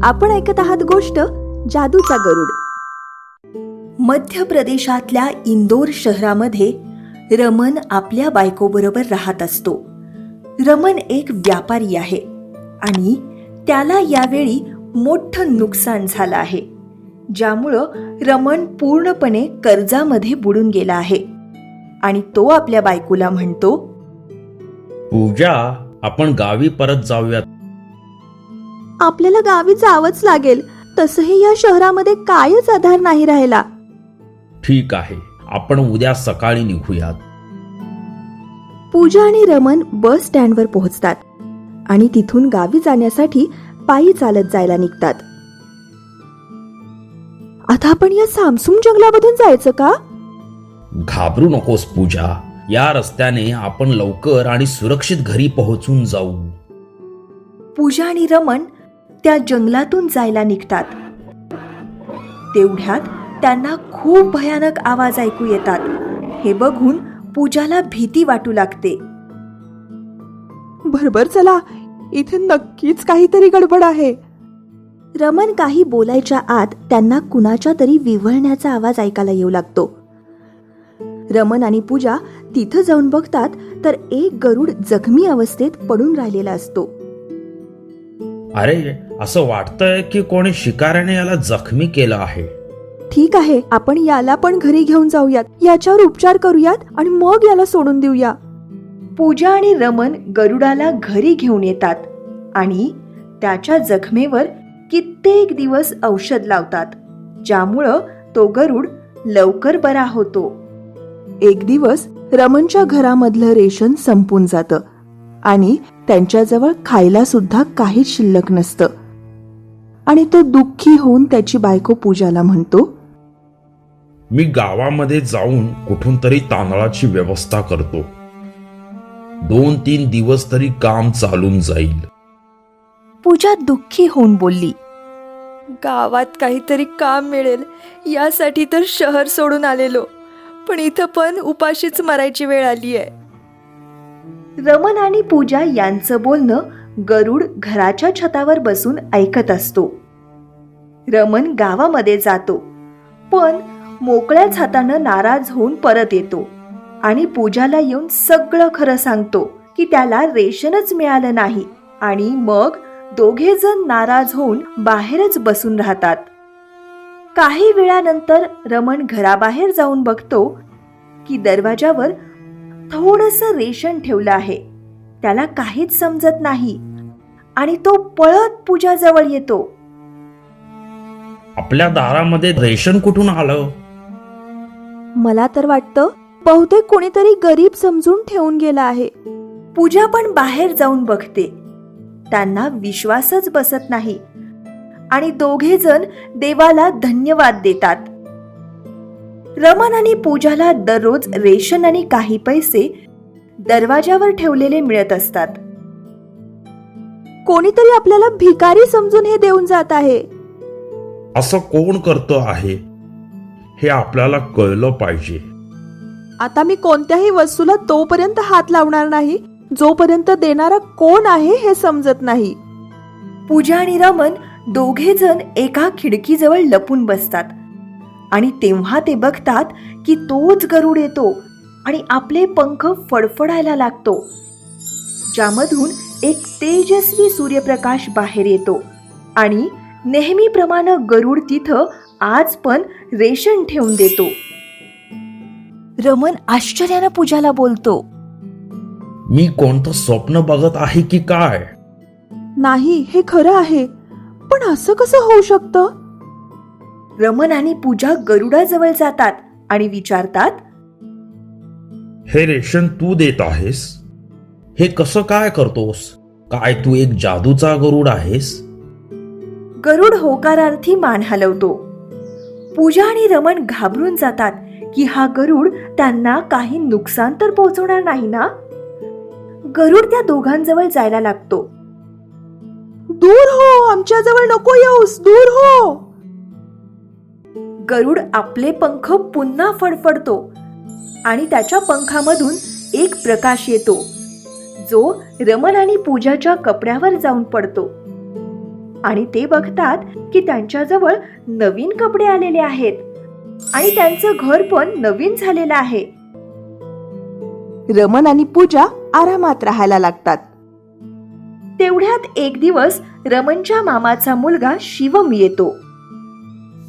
आपण ऐकत आहात गोष्ट जादूचा गरुड. मध्य प्रदेशातल्या इंदोर शहरामध्ये रमन आपल्या बायकोबरोबर राहत असतो. रमन एक व्यापारी आहे आणि त्याला यावेळी मोठं नुकसान झालं आहे, ज्यामुळं रमन पूर्णपणे कर्जामध्ये बुडून गेला आहे. आणि तो आपल्या बायकोला म्हणतो, पूजा, आपण गावी परत जाऊयात. आपल्याला गावी जावंच लागेल. तसंही या शहरामध्ये कायच आधार नाही राहिला. ठीक आहे, आपण उद्या सकाळी निघूयात. पूजा आणि रमन बस स्टँडवर पोहोचतात आणि तिथून गावी जाण्यासाठी पायी चालत जायला निघतात. आता आपण या सामसूम जंगलामधून जायचं का? घाबरू नकोस पूजा, या रस्त्याने आपण लवकर आणि सुरक्षित घरी पोहोचून जाऊ. पूजा आणि रमन त्या जंगलातून जायला निघतात. तेवढ्यात त्यांना खूप भयानक आवाज ऐकू येतात. हे बघून पूजाला भीती वाटू लागते. बरोबर, चला, इथे नक्कीच काहीतरी गडबड आहे. रमन काही बोलायच्या आत त्यांना कुणाच्या तरी विव्हळण्याचा आवाज ऐकायला येऊ लागतो. रमन आणि पूजा तिथं जाऊन बघतात तर एक गरुड जखमी अवस्थेत पडून राहिलेला असतो. अरे, असं वाटतंय की कोणी शिकाऱ्याने याला जखमी केलं आहे. ठीक आहे, आपण याला पण घरी घेऊन जाऊयात, याच्यावर उपचार करूयात आणि मग याला सोडून देऊया. पूजा आणि रमन गरुडाला घरी घेऊन येतात आणि त्याच्या जखमेवर कित्येक दिवस औषध लावतात, ज्यामुळं तो गरुड लवकर बरा होतो. एक दिवस रमनच्या घरामधलं रेशन संपून जातं आणि त्यांच्याजवळ खायला सुद्धा काहीच शिल्लक नसतं. आणि तो दुःखी होऊन त्याची बायको पूजाला म्हणतो, मी गावामध्ये जाऊन कुठून तरी तांदळाची व्यवस्था करतो. 2-3 दिवस तरी काम चालून जाईल. पूजा दुःखी होऊन बोलली, गावात काहीतरी काम मिळेल यासाठी तर शहर सोडून आलेलो, पण इथं पण उपाशीच मरायची वेळ आली आहे. रमन आणि पूजा यांचं बोलणं गरुड घराच्या छतावर बसून ऐकत असतो. रमन गावामध्ये जातो, पण मोकळ्याच हातानं नाराज होऊन परत येतो आणि पूजाला येऊन सगळं खरं सांगतो की त्याला रेशनच मिळालं नाही. आणि मग दोघे जण नाराज होऊन बाहेरच बसून राहतात. काही वेळानंतर रमन घराबाहेर जाऊन बघतो की दरवाजावर थोडंसं रेशन ठेवलं आहे. त्याला काहीच समजत नाही आणि तो पळत पूजाजवळ येतो. आपल्या दारामध्ये रेशन कुठून आलं? मला तर वाटतं बहुतेक कोणीतरी गरीब समजून ठेवून गेला आहे. पूजा पण बाहेर जाऊन बघते. त्यांना विश्वासच बसत नाही आणि दोघे जण देवाला धन्यवाद देतात. रमन आणि पूजाला दररोज रेशन आणि काही पैसे दरवाजावर ठेवलेले मिळत असतात. कोणीतरी आपल्याला भिकारी समजून हे देऊन जात आहे. असं कोण करतो आहे हे आपल्याला कळलं पाहिजे. आता मी कोणत्याही वस्तूला तोपर्यंत हात लावणार नाही जोपर्यंत देणारा कोण आहे हे समजत नाही. पूजा आणि रमन दोघे जण एका खिडकीजवळ लपून बसतात आणि तेव्हा ते बघतात की तोच गरुड येतो आणि आपले पंख फडफडायला लागतो, ज्यामधून एक तेजस्वी सूर्यप्रकाश बाहेर येतो. आणि नेहमीप्रमाणे गरुड तिथं आज पण रेशन ठेवून देतो. रमन आश्चर्यानं पूजाला बोलतो, मी कोणतं स्वप्न बघत आहे की काय? नाही, हे खरं आहे, पण असं कसं होऊ शकतं? रमन आणि पूजा गरुडाजवळ जातात आणि विचारतात, हे रेशन तू देत आहेस? हे कसं काय करतोस? काय तू एक जादूचा गरुड आहेस? गरुड होकारार्थी मान हलवतो. पूजा आणि रमन घाबरून जातात की हा गरुड त्यांना काही नुकसान तर पोहोचवणार नाही ना. गरुड त्या दोघांजवळ जायला लागतो. दूर हो, आमच्या जवळ नको येऊस, दूर हो. गरुड आपले पंख पुन्हा फडफडतो आणि त्याच्या पंखामधून एक प्रकाश येतो, जो रमन आणि पूजाच्या कपड्यावर जाऊन पडतो. आणि ते बघतात की त्यांच्याजवळ नवीन कपडे आलेले आहेत आणि त्यांचं घर पण नवीन झालेलं आहे. रमण आणि पूजा आरामात राहायला लागतात. तेवढ्यात एक दिवस रमणच्या मामाचा मुलगा शिवम येतो.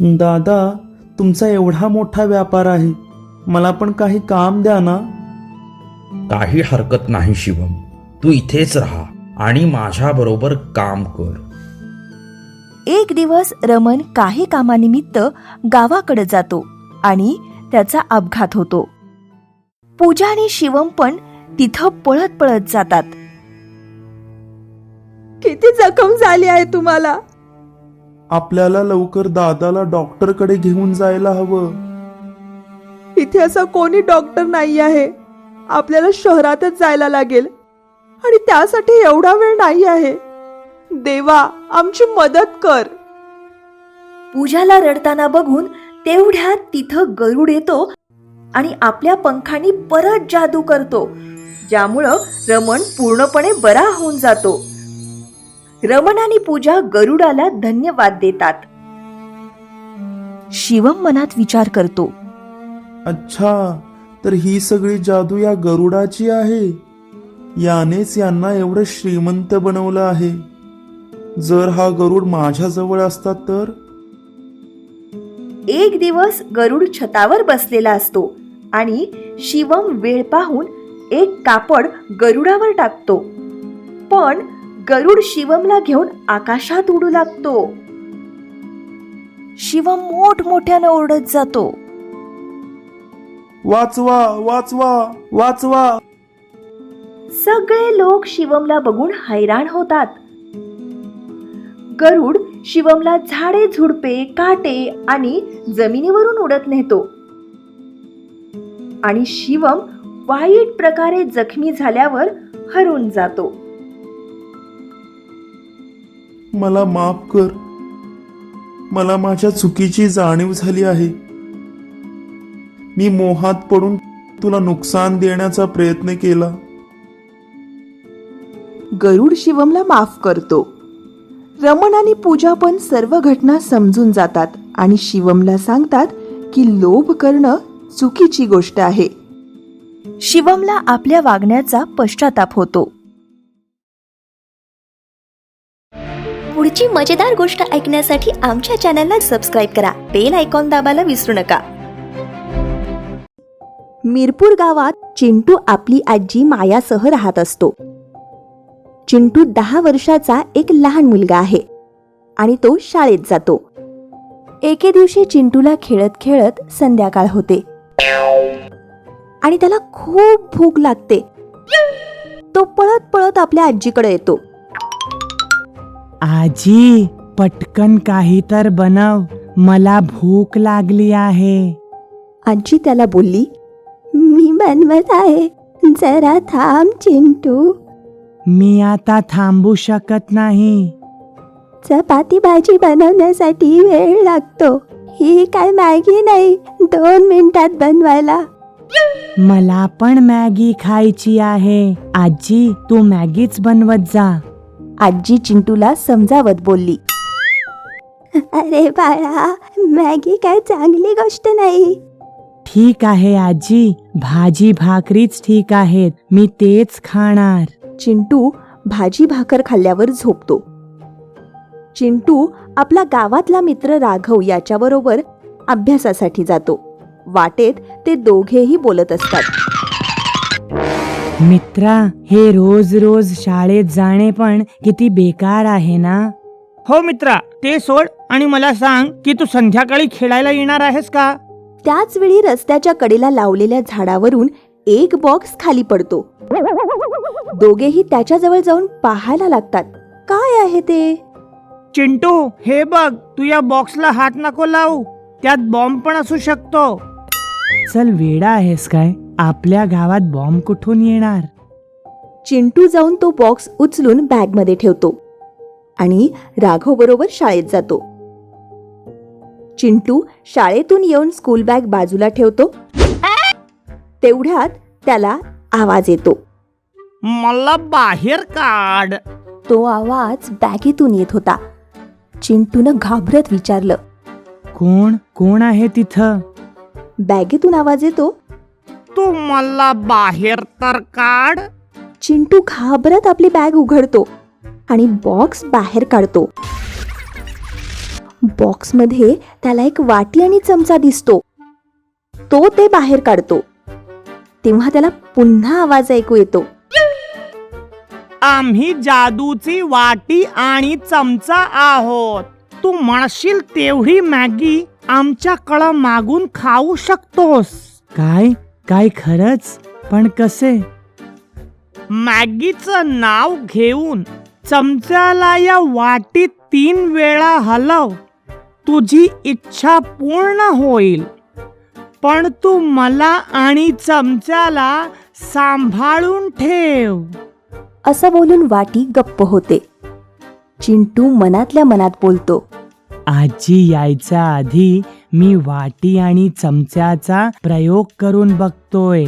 दादा, तुमचा एवढा मोठा व्यापार आहे, मला पण काही काम द्या ना. काही हरकत नाही शिवम, तू इथेच राहा आणि माझ्या बरोबर काम कर. एक दिवस रमण काही कामानिमित्त गावाकडे जातो आणि त्याचा अपघात होतो. पूजा आणि शिवम पण तिथं पळत पळत जातात. किती जखम झाली आहे तुम्हाला? आपल्याला लवकर दादाला डॉक्टरकडे घेऊन जायला हवं. इथे असं कोणी डॉक्टर नाही आहे. आपल्याला शहरातच जायला लागेल आणि त्यासाठी एवढा वेळ नाही आहे. देवा, आमची मदत कर. पूजाला रडताना बघून तेवढ्यात तिथं गरुड येतो आणि आपल्या पंखांनी परत जादू करतो, ज्यामुळं रमण पूर्णपणे बरा होऊन जातो. रमण आणि पूजा गरुडाला धन्यवाद देतात. शिवम मनात विचार करतो, अच्छा, तर ही सगळी जादू या गरुडाची आहे. यानेच यांना एवढं श्रीमंत बनवलं आहे. जर हा गरुड माझ्याजवळ असता तर. एक दिवस गरुड छतावर बसलेला असतो आणि शिवम वेळ पाहून एक कापड गरुडावर टाकतो, पण गरुड शिवमला घेऊन आकाशात उडू लागतो. शिवम मोठमोठ्यानं ओरडत जातो, वाचवा, वाचवा, वाचवा. सगळे लोक शिवमला बघून हैराण होतात. गरुड शिवमला झाडे झुडपे, काटे आणि जमिनीवरून उडत नेतो आणि शिवम वाईट प्रकारे जखमी झाल्यावर हरून जातो. मला माफ कर. मला माझ्या चुकीची जाणीव झाली आहे. मी मोहात पडून तुला नुकसान देण्याचा प्रयत्न केला. गरुड शिवमला माफ करतो. रमण आणि पूजा पण सर्व घटना समजून जातात आणि शिवमला सांगतात की लोभ करणं चुकीची गोष्ट आहे. शिवमला आपल्या वागण्याचा पश्चाताप होतो. पुढची मजेदार गोष्ट ऐकण्यासाठी आमच्या चॅनलला सबस्क्राईब करा. बेल आयकॉन दाबायला विसरू नका. मिरपूर गावात चिंटू आपली आजी मायासह राहत असतो. चिंटू 10 वर्षाचा एक लहान मुलगा आहे आणि तो शाळेत जातो. एके दिवशी चिंटूला खेळत खेळत संध्याकाळ होते आणि त्याला खूप भूक लागते. तो पळत पळत आपल्या आजीकडे येतो. आजी, पटकन काही तर बनव, मला भूक लागली आहे. आजी त्याला बोलली, मी बनवत आहे, जरा थांब चिंटू. मी आता थांबू शकत नाही. चपाती भाजी बनवण्यासाठी वेळ लागतो. ही काय मॅगी नाही 2 मिनिटात बनवायला. मला पण मॅगी खायची आहे. आजी, तू मॅगीच बनवत जा. आजी चिंटूला समजावत बोलली, अरे बाळा, मॅगी काय चांगली गोष्ट नाही. ठीक आहे आजी, भाजी भाकरीच ठीक आहेत, मी तेच खाणार. चिंटू भाजी भाकर खाल्ल्यावर झोपतो. चिंटू आपला गावातला मित्र राघव याच्याबरोबर अभ्यासासाठी जातो. वाटेत ते दोघेही बोलत असतात. मित्रा, हे रोज रोज शाळेत जाणे पण किती बेकार आहे ना. हो मित्रा, ते सोड आणि मला सांग की तू संध्याकाळी खेळायला येणार आहेस का? त्याच वेळी रस्त्याच्या कडेला लावलेल्या झाडावरून एक बॉक्स खाली पडतो. दोघेही त्याच्याजवळ जाऊन पाहायला लागतात. काय आहे ते? चिंटू, हे बघ, तू या बॉक्सला हात नको लावू, त्यात बॉम्ब पण असू शकतो. चल, वेडा आहेस काय? आपल्या गावात बॉम्ब कुठून येणार? चिंटू जाऊन तो बॉक्स उचलून बॅगमध्ये ठेवतो आणि राघव बरोबर शाळेत जातो. चिंटू शाळेतून येऊन स्कूल बॅग बाजूला ठेवतो. तेवढ्यात त्याला आवाज येतो. मला बाहेर काढ. तो आवाज बॅगेतून येत होता. चिंटूनं घाबरत विचारलं. कोण कोण आहे तिथं? बॅगेतून आवाज येतो. तू मला बाहेर तर काढ. चिंटू घाबरत आपली बॅग उघडतो आणि बॉक्स बाहेर काढतो. बॉक्समध्ये त्याला एक वाटी आणि चमचा दिसतो. तो ते बाहेर काढतो. तेव्हा त्याला पुन्हा आवाज ऐकू येतो. आम्ही जादूची वाटी आणि चमचा आहोत. तू म्हणशील तेवढी मॅगी आमच्याकडं मागून खाऊ शकतोस. काय काय खरंच? पण कसे? मॅगीचं नाव घेऊन चमच्याला या वाटीत 3 वेळा हलव. तुझी इच्छा पूर्ण होईल. पण तू मला आणि चमच्याला सांभाळून ठेव. असं बोलून वाटी गप्प होते. चिंटू मनातल्या मनात बोलतो. आजी यायच्या आधी मी वाटी आणि चमच्याचा प्रयोग करून बघतोय.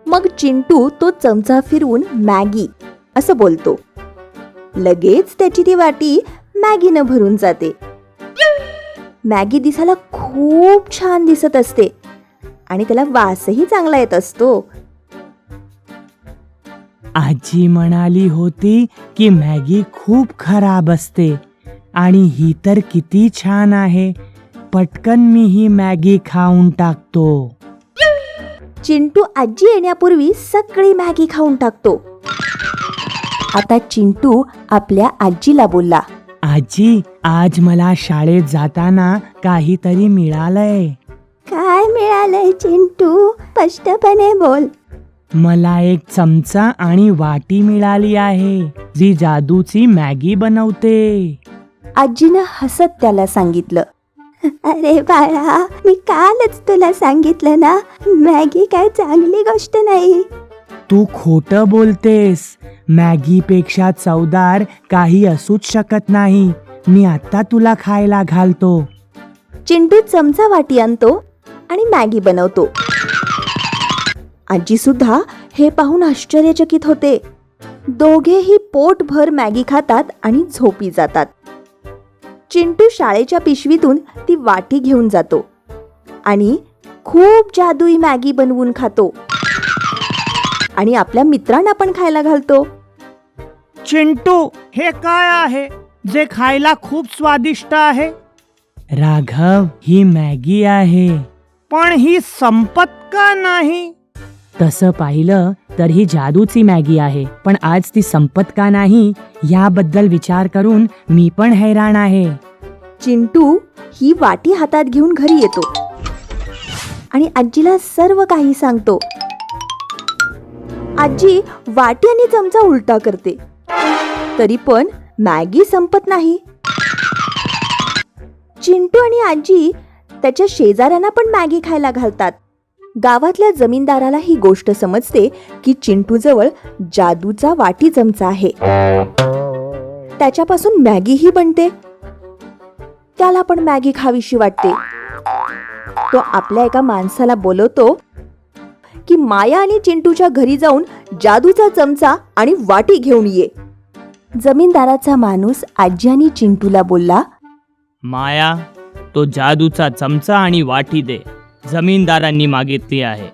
मग चिंटू तो चमचा फिरवून मॅगी असं बोलतो. लगेच त्याची ती वाटी मॅगीनं भरून जाते. मॅगी दिसायला खूप छान दिसत असते आणि त्याला वासही चांगला येत असतो. आजी म्हणाली होती की मॅगी खूप खराब असते आणि ही तर किती छान आहे. पटकन मी ही मॅगी खाऊन टाकतो. चिंटू आजी येण्यापूर्वी सगळी मॅगी खाऊन टाकतो. आता चिंटू आपल्या आजीला बोलला. आजी, आज मला शाळेत जाताना काहीतरी मिळालंय. काय मिळालंय चिंटू? स्पष्टपणे बोल. मला एक चमचा आणि वाटी मिळाली आहे जी जादूची मॅगी बनवते. आजीनं हसत त्याला सांगितलं. अरे बाळा, मी कालच तुला सांगितलं ना, मॅगी काय चांगली गोष्ट नाही. तू खोटं बोलतेस. मॅगीपेक्षा चवदार काही असूच शकत नाही. मी आता तुला खायला घालतो. चिंटू चमचा वाटी आणतो आणि मॅगी बनवतो. आजी सुद्धा हे पाहून आश्चर्यचकित होते. दोघेही पोटभर मॅगी खातात आणि झोपी जातात. चिंटू शाळेच्या पिशवीतून ती वाटी घेऊन जातो आणि खूप जादुई मॅगी बनवून खातो आणि आपल्या मित्रांना पण खायला घालतो. चिंटू, हे काय आहे जे खायला खूप स्वादिष्ट आहे? राघव, ही मॅगी आहे. पण ही संपत का नाही? तसं पाहिलं तर ही जादूची मॅगी आहे, पण आज ती संपत का नाही याबद्दल विचार करून मी पण हैराण आहे. चिंटू ही वाटी हातात घेऊन घरी येतो आणि आजीला सर्व काही सांगतो. आजी वाटी आणि चमचा उलटा करते, तरी पण मॅगी संपत नाही. चिंटू आणि आजी त्याच्या शेजाऱ्यांना पण मॅगी खायला घालतात. गावातल्या जमीनदाराला ही गोष्ट समजते की चिंटूजवळ जादूचा वाटी चमचा आहे. त्याच्यापासून मॅगीही बनते. त्याला पण मॅगी खावीशी वाटते. तो आपल्या एका माणसाला बोलवतो की माया आणि चिंटूच्या घरी जाऊन जादूचा चमचा आणि वाटी घेऊन ये. जमीनदाराचा माणूस आजी आणि चिंटूला बोलला. माया, तो जादूचा चमचा आणि वाटी दे. जमीनदारांनी मागितली आहे.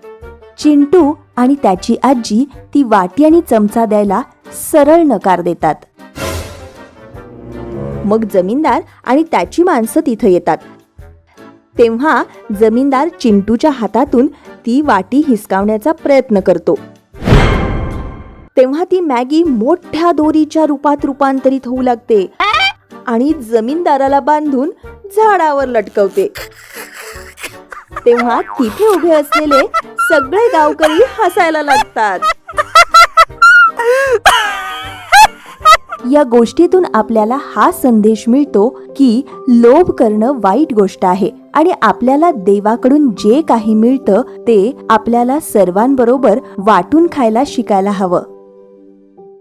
चिंटू आणि त्याची आजी ती वाटी आणि चमचा द्यायला सरळ नकार देतात. मग जमीनदार आणि त्याची माणसं तिथं येतात. तेव्हा जमीनदार चिंटूच्या हातातून ती वाटी हिसकावण्याचा प्रयत्न करतो. तेव्हा ती मॅगी मोठ्या दोरीच्या रूपात रूपांतरित होऊ लागते आणि जमीनदाराला बांधून झाडावर लटकवते. तेव्हा तिथे उभे असलेले सगळे गावकरी हसायला लागतात. या गोष्टीतून आपल्याला हा संदेश मिळतो की लोभ करणं वाईट गोष्ट आहे आणि आपल्याला देवाकडून जे काही मिळतं ते आपल्याला सर्वांबरोबर वाटून खायला शिकायला हवं.